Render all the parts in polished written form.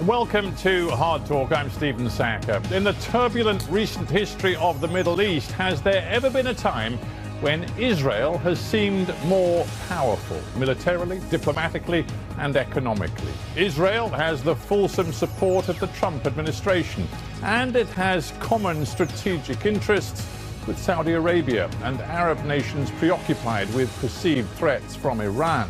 Welcome to Hard Talk. I'm Stephen Sackur. In the turbulent recent history of the Middle East, has there ever been a time when Israel has seemed more powerful, militarily, diplomatically, and economically? Israel has the fulsome support of the Trump administration, and it has common strategic interests with Saudi Arabia and Arab nations preoccupied with perceived threats from Iran.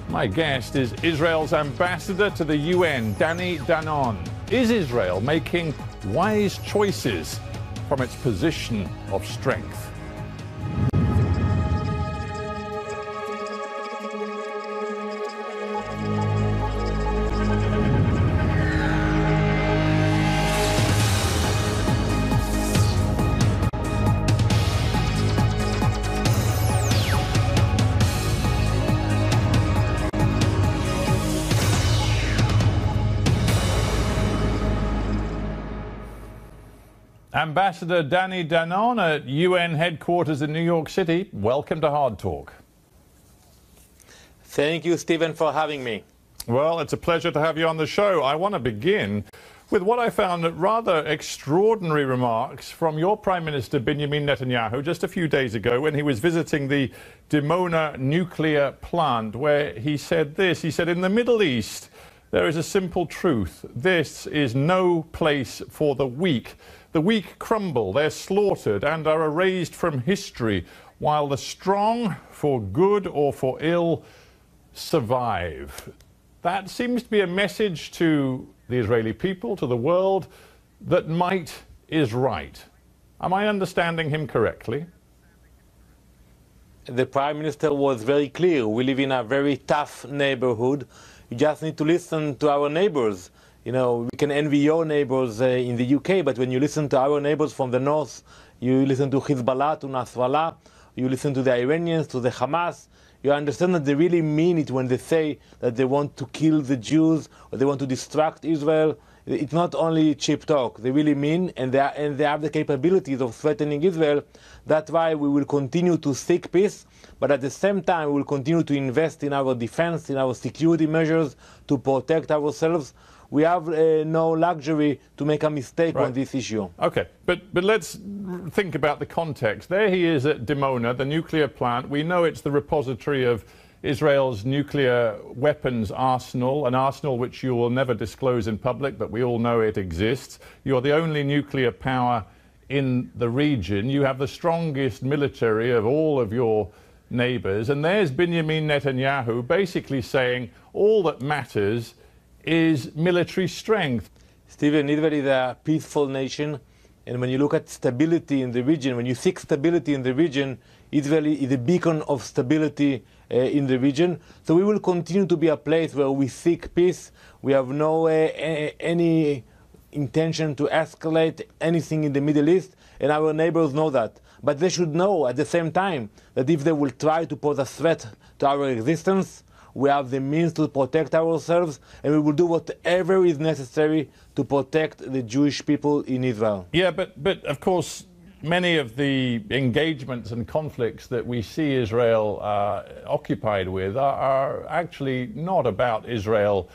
My guest is Israel's ambassador to the UN, Amb Danon. Is Israel making wise choices from its position of strength? Ambassador Amb Danon at UN headquarters in New York City, welcome to Hard Talk. Thank you, Stephen, for having me. Well, it's a pleasure to have you on the show. I want to begin with what I found rather extraordinary remarks from your Prime Minister Benjamin Netanyahu just a few days ago when he was visiting the Dimona nuclear plant, where he said this. He said, "In the Middle East, there is a simple truth. This is no place for the weak. The weak crumble, they're slaughtered and are erased from history, while the strong, for good or for ill, survive." That seems to be a message to the Israeli people, to the world, that might is right. Am I understanding him correctly? The Prime Minister was very clear. We live in a very tough neighborhood. You just need to listen to our neighbors. You know, we can envy your neighbors in the UK, but when you listen to our neighbors from the north, you listen to Hezbollah, to Nasrallah, you listen to the Iranians, to the Hamas, you understand that they really mean it when they say that they want to kill the Jews or they want to distract Israel. It's not only cheap talk. They really mean, and they have the capabilities of threatening Israel. That's why we will continue to seek peace, but at the same time we will continue to invest in our defense, in our security measures to protect ourselves. We have no luxury to make a mistake on this issue. Okay, but let's think about the context. There he is at Dimona, the nuclear plant. We know it's the repository of Israel's nuclear weapons arsenal, an arsenal which you will never disclose in public, but we all know it exists. You're the only nuclear power in the region. You have the strongest military of all of your neighbors. And there's Benjamin Netanyahu basically saying all that matters is military strength. Stephen, Israel is a peaceful nation, and when you look at stability in the region, when you seek stability in the region, Israel is a beacon of stability in the region. So we will continue to be a place where we seek peace. We have no any intention to escalate anything in the Middle East, and our neighbors know that. But they should know at the same time that if they will try to pose a threat to our existence, we have the means to protect ourselves, and we will do whatever is necessary to protect the Jewish people in Israel. Yeah, but of course, many of the engagements and conflicts that we see Israel occupied with are actually not about Israel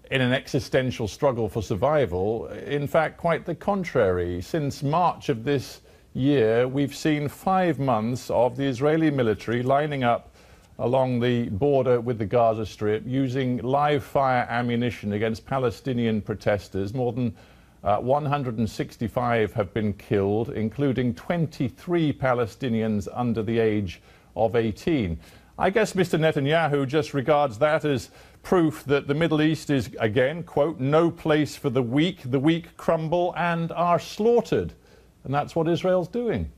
in an existential struggle for survival. In fact, quite the contrary. Since March of this year, we've seen 5 months of the Israeli military lining up along the border with the Gaza Strip, using live fire ammunition against Palestinian protesters. More than 165 have been killed, including 23 Palestinians under the age of 18. I guess Mr. Netanyahu just regards that as proof that the Middle East is, again, quote, no place for the weak crumble and are slaughtered. And that's what Israel's doing.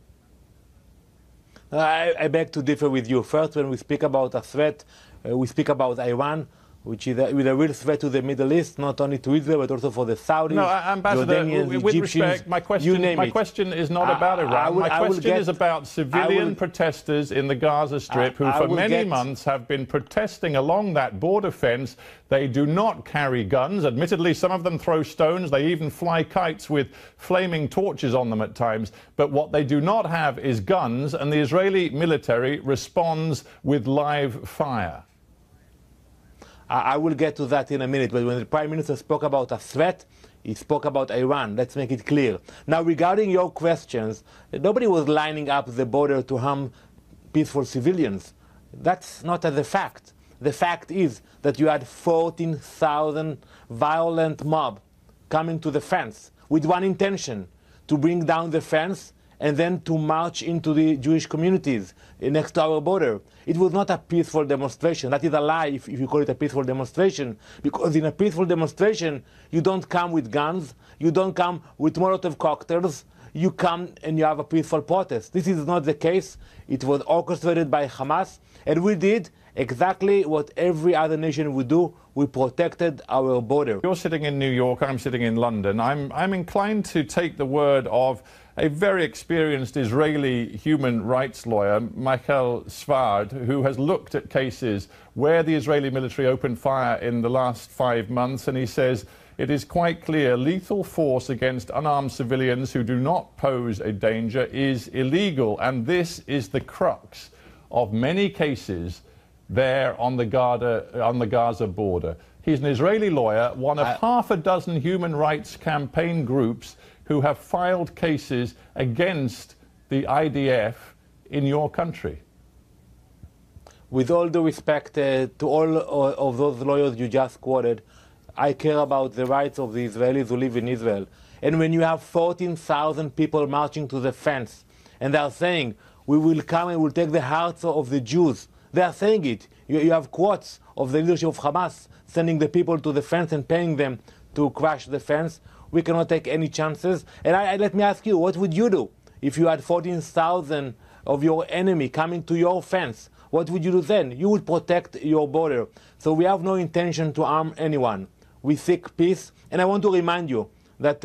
I beg to differ with you. First, when we speak about a threat, we speak about Iran, which is a real threat to the Middle East, not only to Israel, but also for the Saudis, no, Ambassador, Jordanians, with Egyptians, respect, my question is not about Iran. My question is about civilian protesters in the Gaza Strip who for many months have been protesting along that border fence. They do not carry guns. Admittedly, some of them throw stones. They even fly kites with flaming torches on them at times. But what they do not have is guns, and the Israeli military responds with live fire. I will get to that in a minute, but when the Prime Minister spoke about a threat, he spoke about Iran. Let's make it clear. Now, regarding your questions, nobody was lining up the border to harm peaceful civilians. That's not the fact. The fact is that you had 14,000 violent mob coming to the fence with one intention, to bring down the fence and then to march into the Jewish communities next to our border. It was not a peaceful demonstration. That is a lie if you call it a peaceful demonstration, because in a peaceful demonstration, you don't come with guns, you don't come with Molotov cocktails, you come and you have a peaceful protest. This is not the case. It was orchestrated by Hamas, and we did exactly what every other nation would do. We protected our border. You're sitting in New York, I'm sitting in London. I'm inclined to take the word of a very experienced Israeli human rights lawyer, Michael Svard, who has looked at cases where the Israeli military opened fire in the last 5 months, and he says it is quite clear lethal force against unarmed civilians who do not pose a danger is illegal, and this is the crux of many cases there on the Gaza border. He's an Israeli lawyer, one of half a dozen human rights campaign groups who have filed cases against the IDF in your country. With all due respect to all of those lawyers you just quoted, I care about the rights of the Israelis who live in Israel. And when you have 14,000 people marching to the fence, and they are saying, we will come and we'll take the hearts of the Jews, they are saying it. You have quotes of the leadership of Hamas sending the people to the fence and paying them to crash the fence. We cannot take any chances. And let me ask you, what would you do if you had 14,000 of your enemy coming to your fence? What would you do then? You would protect your border. So we have no intention to harm anyone. We seek peace. And I want to remind you that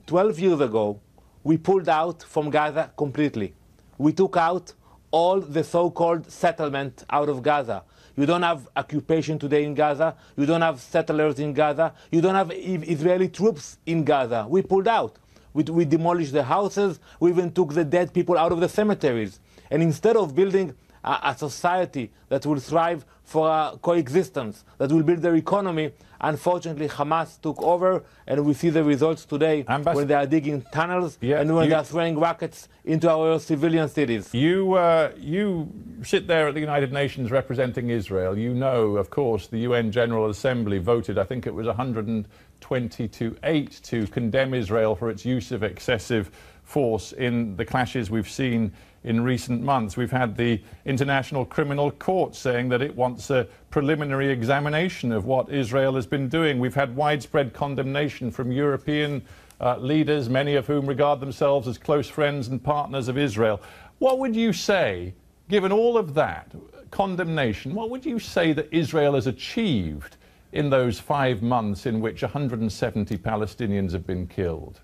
12 years ago, we pulled out from Gaza completely. We took out all the so-called settlement out of Gaza. You don't have occupation today in Gaza. You don't have settlers in Gaza. You don't have Israeli troops in Gaza. We pulled out. We demolished the houses. We even took the dead people out of the cemeteries. And instead of building a society that will thrive for coexistence, that will build their economy, unfortunately Hamas took over, and we see the results today when they are digging tunnels and when they are throwing rockets into our civilian cities. You sit there at the United Nations representing Israel. You know, of course, the UN General Assembly voted, I think it was 120 to 8, to condemn Israel for its use of excessive force in the clashes we've seen in recent months. We've had the International Criminal Court saying that it wants a preliminary examination of what Israel has been doing. We've had widespread condemnation from European leaders, many of whom regard themselves as close friends and partners of Israel. What would you say, given all of that condemnation, what would you say that Israel has achieved in those 5 months in which 170 Palestinians have been killed?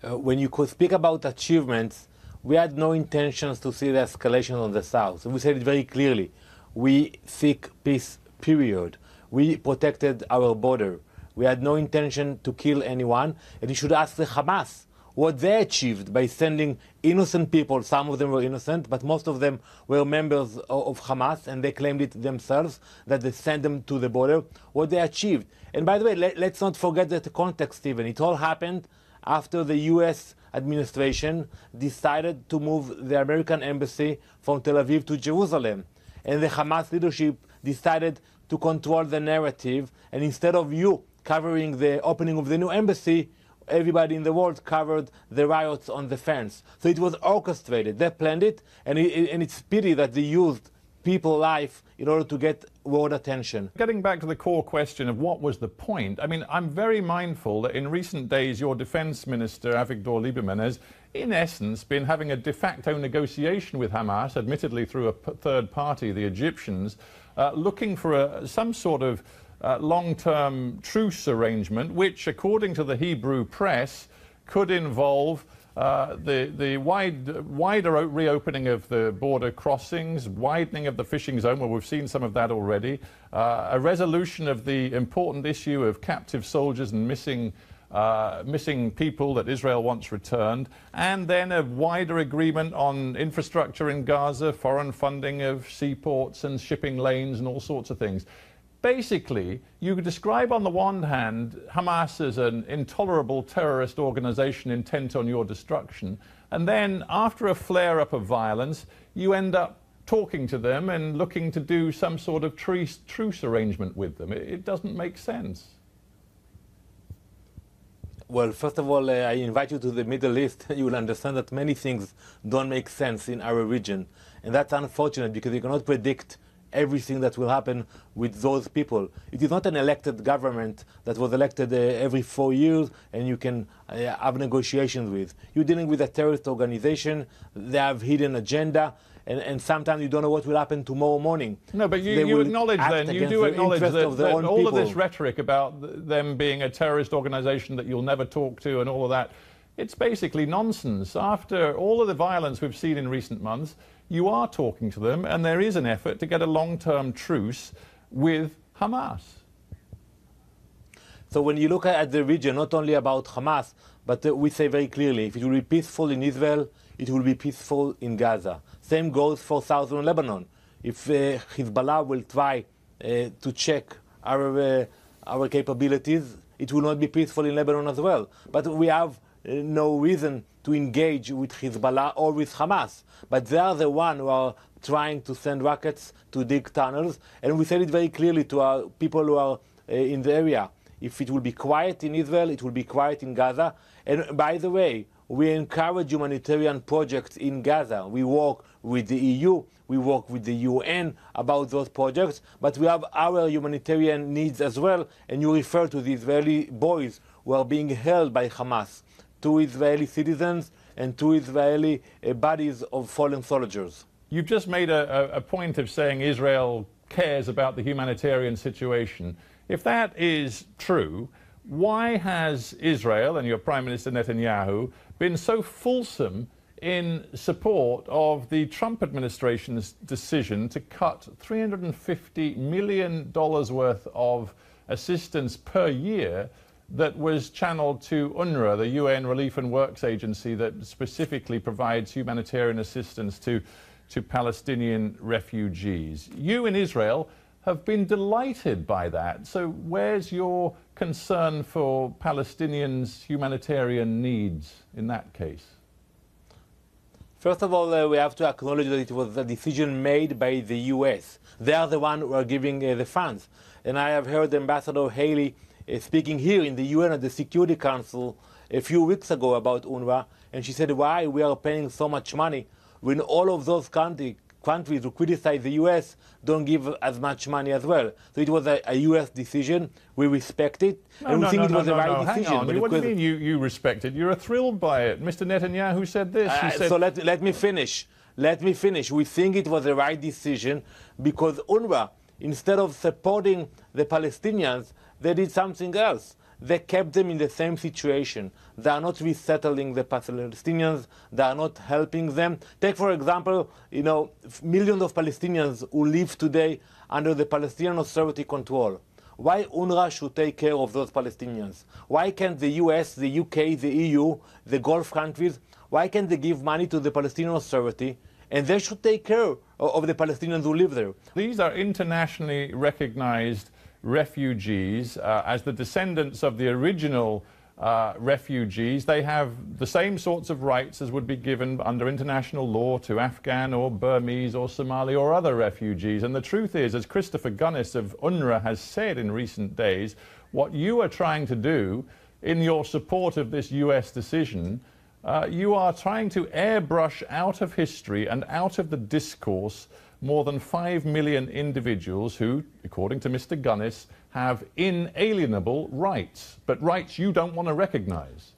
When you could speak about achievements, we had no intentions to see the escalation on the south. We said it very clearly. We seek peace, period. We protected our border. We had no intention to kill anyone. And you should ask the Hamas what they achieved by sending innocent people. Some of them were innocent, but most of them were members of Hamas, and they claimed it themselves, that they sent them to the border. What they achieved. And by the way, let's not forget the context, Stephen. It all happened after the U.S. administration decided to move the American embassy from Tel Aviv to Jerusalem. And the Hamas leadership decided to control the narrative, and instead of you covering the opening of the new embassy, everybody in the world covered the riots on the fence. So it was orchestrated. They planned it, and it's pity that they used people's life in order to get world attention. Getting back to the core question of what was the point, I mean, I'm very mindful that in recent days your defense minister, Avigdor Lieberman, has in essence been having a de facto negotiation with Hamas, admittedly through a third party, the Egyptians, looking for some sort of long-term truce arrangement, which, according to the Hebrew press, could involve the wider reopening of the border crossings, widening of the fishing zone, where we've seen some of that already, a resolution of the important issue of captive soldiers and missing missing people that Israel wants returned, and then a wider agreement on infrastructure in Gaza, foreign funding of seaports and shipping lanes and all sorts of things. Basically, you could describe on the one hand Hamas as an intolerable terrorist organization intent on your destruction, and then after a flare-up of violence, you end up talking to them and looking to do some sort of truce arrangement with them. It doesn't make sense. Well, first of all, I invite you to the Middle East. You will understand that many things don't make sense in our region. And that's unfortunate because you cannot predict everything that will happen with those people. It is not an elected government that was elected every 4 years and you can have negotiations with. You're dealing with a terrorist organization. They have hidden agenda. And sometimes you don't know what will happen tomorrow morning. No, but you acknowledge then, you do acknowledge that all of this rhetoric about them being a terrorist organization that you'll never talk to and all of that, it's basically nonsense. After all of the violence we've seen in recent months, you are talking to them and there is an effort to get a long-term truce with Hamas. So when you look at the region, not only about Hamas, but we say very clearly, if it will be peaceful in Israel, it will be peaceful in Gaza. Same goes for southern Lebanon. If Hezbollah will try to check our capabilities, it will not be peaceful in Lebanon as well. But we have no reason to engage with Hezbollah or with Hamas. But they are the ones who are trying to send rockets to dig tunnels. And we said it very clearly to our people who are in the area. If it will be quiet in Israel, it will be quiet in Gaza. And by the way, we encourage humanitarian projects in Gaza. We work with the EU, we work with the UN about those projects, but we have our humanitarian needs as well. And you refer to the Israeli boys who are being held by Hamas, 2 Israeli citizens and 2 Israeli bodies of fallen soldiers. You've just made a point of saying Israel cares about the humanitarian situation. If that is true, why has Israel and your Prime Minister Netanyahu been so fulsome in support of the Trump administration's decision to cut $350 million worth of assistance per year that was channeled to UNRWA, the UN Relief and Works Agency that specifically provides humanitarian assistance to Palestinian refugees? You in Israel have been delighted by that. So where's your concern for Palestinians' humanitarian needs in that case? First of all, we have to acknowledge that it was a decision made by the US. They are the ones who are giving the funds. And I have heard Ambassador Haley speaking here in the UN at the Security Council a few weeks ago about UNRWA, and she said, why we are paying so much money when all of those countries who criticize the US don't give as much money as well. So it was a US decision. We respect it. And we think it was the right decision. Hang on. What do you mean you respect it? You're thrilled by it. Mr. Netanyahu said this. He said, so let me finish. Let me finish. We think it was the right decision because UNRWA, instead of supporting the Palestinians, they did something else. They kept them in the same situation. They are not resettling the Palestinians. They are not helping them. Take, for example, millions of Palestinians who live today under the Palestinian Authority control. Why UNRWA should take care of those Palestinians? Why can't the US, the UK, the EU, the Gulf countries, why can't they give money to the Palestinian Authority and they should take care of the Palestinians who live there? These are internationally recognized refugees. As the descendants of the original refugees, they have the same sorts of rights as would be given under international law to Afghan or Burmese or Somali or other refugees. And the truth is, as Christopher Gunnis of UNRWA has said in recent days, what you are trying to do in your support of this US decision, you are trying to airbrush out of history and out of the discourse more than 5 million individuals who, according to Mr. Gunnis, have inalienable rights, but rights you don't want to recognize.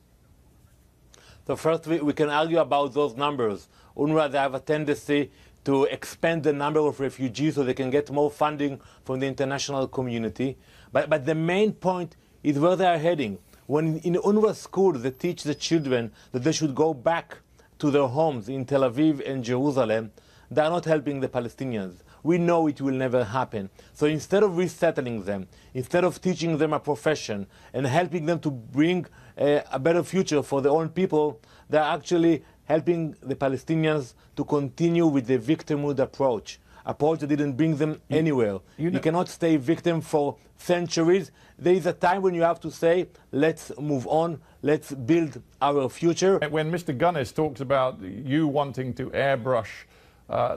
So first, we can argue about those numbers. UNRWA, they have a tendency to expand the number of refugees so they can get more funding from the international community. But the main point is where they are heading. When in UNRWA schools, they teach the children that they should go back to their homes in Tel Aviv and Jerusalem, they are not helping the Palestinians. We know it will never happen. So instead of resettling them, instead of teaching them a profession and helping them to bring a better future for their own people, they're actually helping the Palestinians to continue with the victimhood approach that didn't bring them anywhere. You cannot stay victim for centuries. There is a time when you have to say, let's move on, let's build our future. When Mr. Gunnis talks about you wanting to airbrush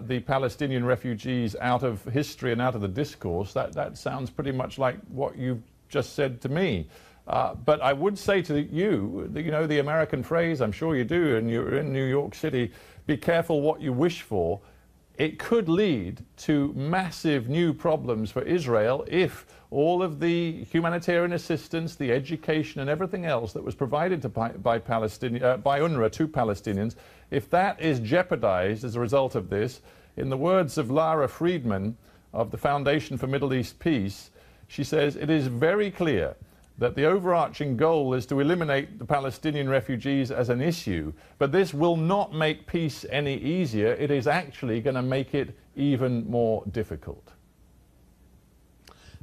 the Palestinian refugees out of history and out of the discourse, that sounds pretty much like what you've just said to me. But I would say to you, you know the American phrase, I'm sure you do, and you're in New York City, be careful what you wish for. It could lead to massive new problems for Israel if all of the humanitarian assistance, the education and everything else that was provided by UNRWA to Palestinians, if that is jeopardized as a result of this, in the words of Lara Friedman of the Foundation for Middle East Peace, she says, it is very clear that the overarching goal is to eliminate the Palestinian refugees as an issue, but this will not make peace any easier. It is actually going to make it even more difficult.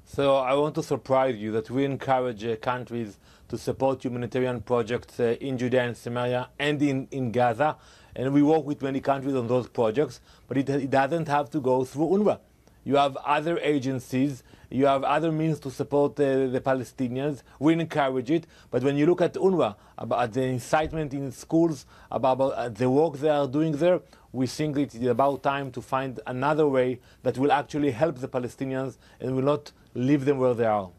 So I want to surprise you that we encourage countries to support humanitarian projects in Judea and Samaria and in Gaza, and we work with many countries on those projects, but it doesn't have to go through UNRWA. You have other agencies, you have other means to support the Palestinians. We encourage it, but when you look at UNRWA, about the incitement in schools, about the work they are doing there, we think it is about time to find another way that will actually help the Palestinians and will not leave them where they are.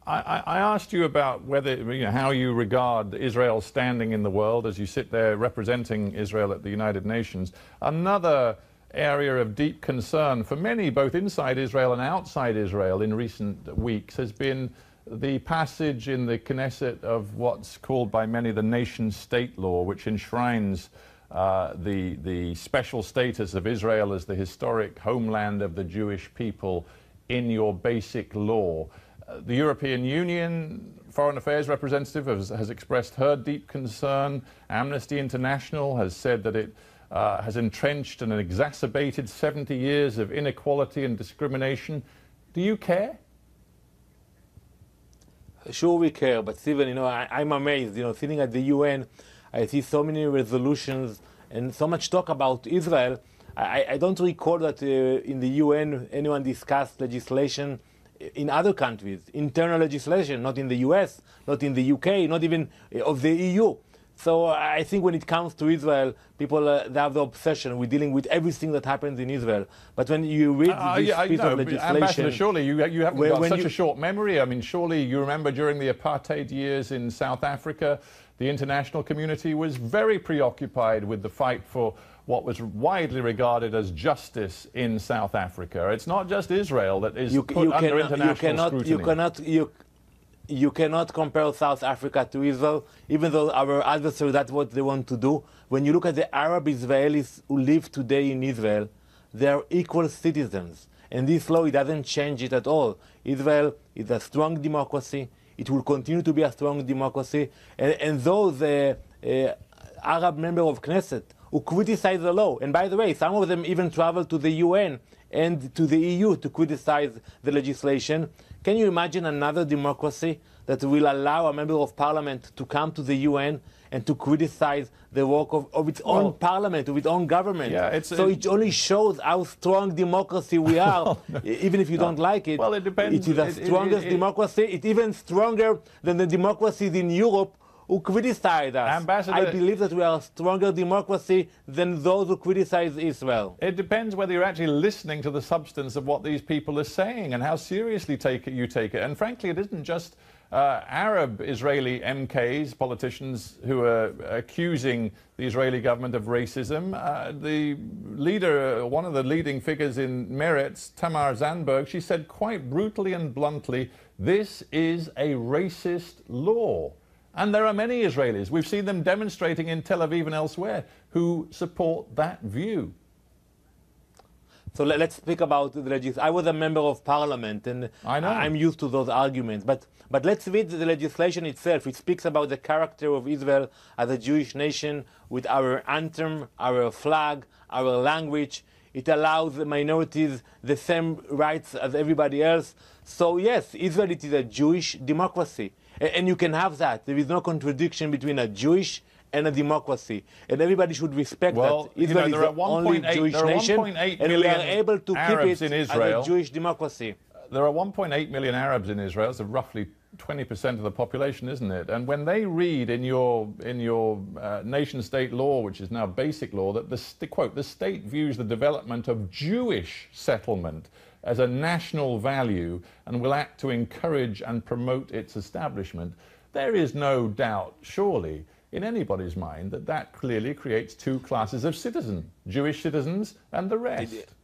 I asked you about whether, how you regard Israel's standing in the world as you sit there representing Israel at the United Nations. Another area of deep concern for many, both inside Israel and outside Israel in recent weeks, has been the passage in the Knesset of what's called by many the nation-state law, which enshrines the special status of Israel as the historic homeland of the Jewish people in your basic law. The European Union Foreign Affairs representative has expressed her deep concern. Amnesty International has said that it has entrenched and exacerbated 70 years of inequality and discrimination. Do you care? Sure we care, but Stephen, I'm amazed. Sitting at the UN, I see so many resolutions and so much talk about Israel. I don't recall that in the UN anyone discussed legislation in other countries, internal legislation, not in the US, not in the UK, not even of the EU. So I think when it comes to Israel, people they have the obsession with dealing with everything that happens in Israel. But when you read this piece of legislation... Ambassador, surely you haven't got such a short memory. I mean, surely you remember during the apartheid years in South Africa, the international community was very preoccupied with the fight for what was widely regarded as justice in South Africa. It's not just Israel that is put under international scrutiny. You cannot compare South Africa to Israel, even though our adversaries, that's what they want to do. When you look at the Arab Israelis who live today in Israel, they are equal citizens. And this law, it doesn't change it at all. Israel is a strong democracy. It will continue to be a strong democracy. And those Arab members of Knesset who criticize the law, and by the way, some of them even travel to the UN and to the EU to criticize the legislation. Can you imagine another democracy that will allow a member of parliament to come to the UN and to criticize the work of its own parliament, of its own government? Yeah, it only shows how strong democracy we are, even if you don't like it. Well, it depends. It is the strongest democracy. It's even stronger than the democracies in Europe who criticize us. Ambassador, I believe that we are a stronger democracy than those who criticize Israel. It depends whether you're actually listening to the substance of what these people are saying and how seriously you take it. And frankly, it isn't just Arab Israeli MKs, politicians, who are accusing the Israeli government of racism. The leader, one of the leading figures in Meretz, Tamar Zandberg, she said quite brutally and bluntly, this is a racist law. And there are many Israelis, we've seen them demonstrating in Tel Aviv and elsewhere, who support that view. So let's speak about the legislation. I was a member of parliament, and I'm used to those arguments. But let's read the legislation itself. It speaks about the character of Israel as a Jewish nation with our anthem, our flag, our language. It allows the minorities the same rights as everybody else. So yes, Israel, it is a Jewish democracy. And you can have that. There is no contradiction between a Jewish and a democracy. And everybody should respect that Israel is the only Jewish nation, and we are able to keep it as a Jewish democracy. There are 1.8 million Arabs in Israel, so roughly 20% of the population, isn't it? And when they read in your nation-state law, which is now basic law, that quote, the state views the development of Jewish settlement as a national value and will act to encourage and promote its establishment, there is no doubt, surely, in anybody's mind that that clearly creates two classes of citizens, Jewish citizens and the rest.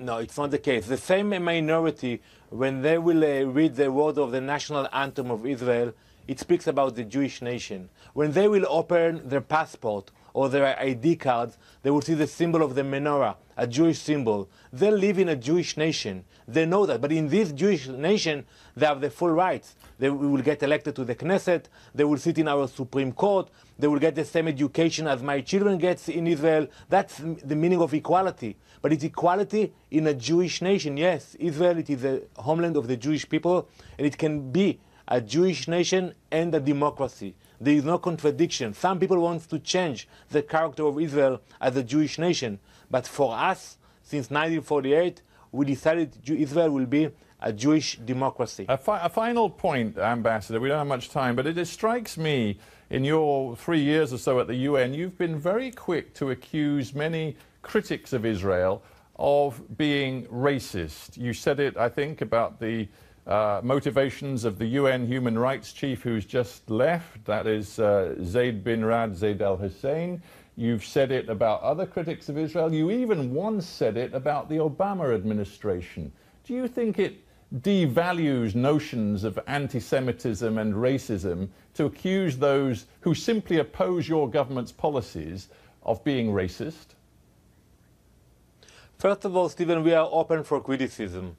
No, it's not the case. The same minority, when they will read the word of the national anthem of Israel, it speaks about the Jewish nation. When they will open their passport or their ID cards, they will see the symbol of the menorah, a Jewish symbol. They live in a Jewish nation. They know that. But in this Jewish nation, they have the full rights. They will get elected to the Knesset. They will sit in our Supreme Court. They will get the same education as my children get in Israel. That's the meaning of equality. But it's equality in a Jewish nation. Yes, Israel, it is the homeland of the Jewish people, and it can be a Jewish nation and a democracy. There is no contradiction. Some people want to change the character of Israel as a Jewish nation. But for us, since 1948, we decided Israel will be a Jewish democracy. A final point, Ambassador. We don't have much time, but it strikes me, in your 3 years or so at the UN, you've been very quick to accuse many critics of Israel of being racist. You said it, I think, about the motivations of the UN human rights chief who's just left, that is Zaid bin Rad Zaid al-Hussein. You've said it about other critics of Israel. You even once said it about the Obama administration. Do you think it devalues notions of anti-Semitism and racism to accuse those who simply oppose your government's policies of being racist? First of all, Stephen, we are open for criticism.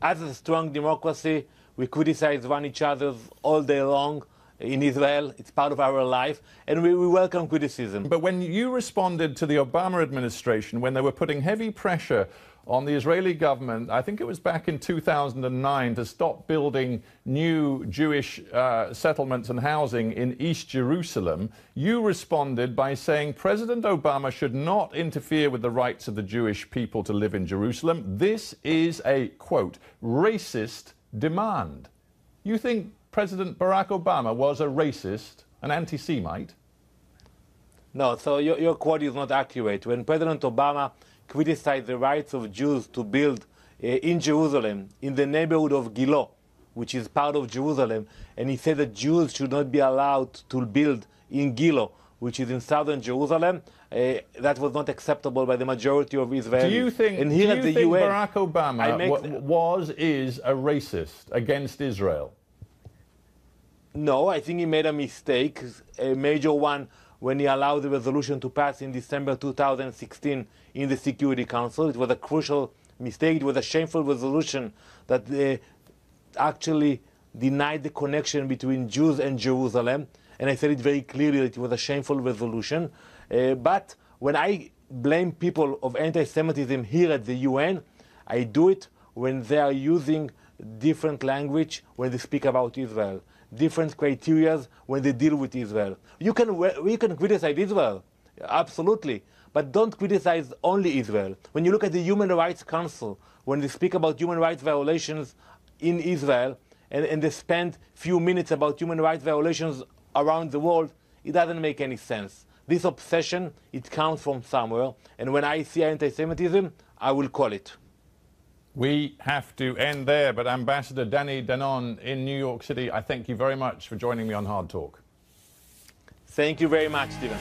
As a strong democracy, we criticize one each other all day long in Israel. It's part of our life, and we welcome criticism. But when you responded to the Obama administration, when they were putting heavy pressure on the Israeli government, I think it was back in 2009, to stop building new Jewish settlements and housing in East Jerusalem, you responded by saying President Obama should not interfere with the rights of the Jewish people to live in Jerusalem. This is a, quote, racist demand. You think President Barack Obama was a racist, an anti-Semite? No, so your quote is not accurate. When President Obama criticized the rights of Jews to build in Jerusalem, in the neighborhood of Gilo, which is part of Jerusalem, and he said that Jews should not be allowed to build in Gilo, which is in southern Jerusalem, that was not acceptable by the majority of Israelis. Do you think, Barack Obama is a racist against Israel? No, I think he made a mistake, a major one, when he allowed the resolution to pass in December 2016 in the Security Council. It was a crucial mistake. It was a shameful resolution that actually denied the connection between Jews and Jerusalem. And I said it very clearly that it was a shameful resolution. But when I blame people of anti-Semitism here at the UN, I do it when they are using different language when they speak about Israel, different criteria when they deal with Israel. We can criticize Israel, absolutely, but don't criticize only Israel. When you look at the Human Rights Council, when they speak about human rights violations in Israel, and they spend few minutes about human rights violations around the world, it doesn't make any sense. This obsession, it comes from somewhere, and when I see anti-Semitism, I will call it. We have to end there, but Ambassador Danny Danon in New York City, I thank you very much for joining me on Hard Talk. Thank you very much, Stephen.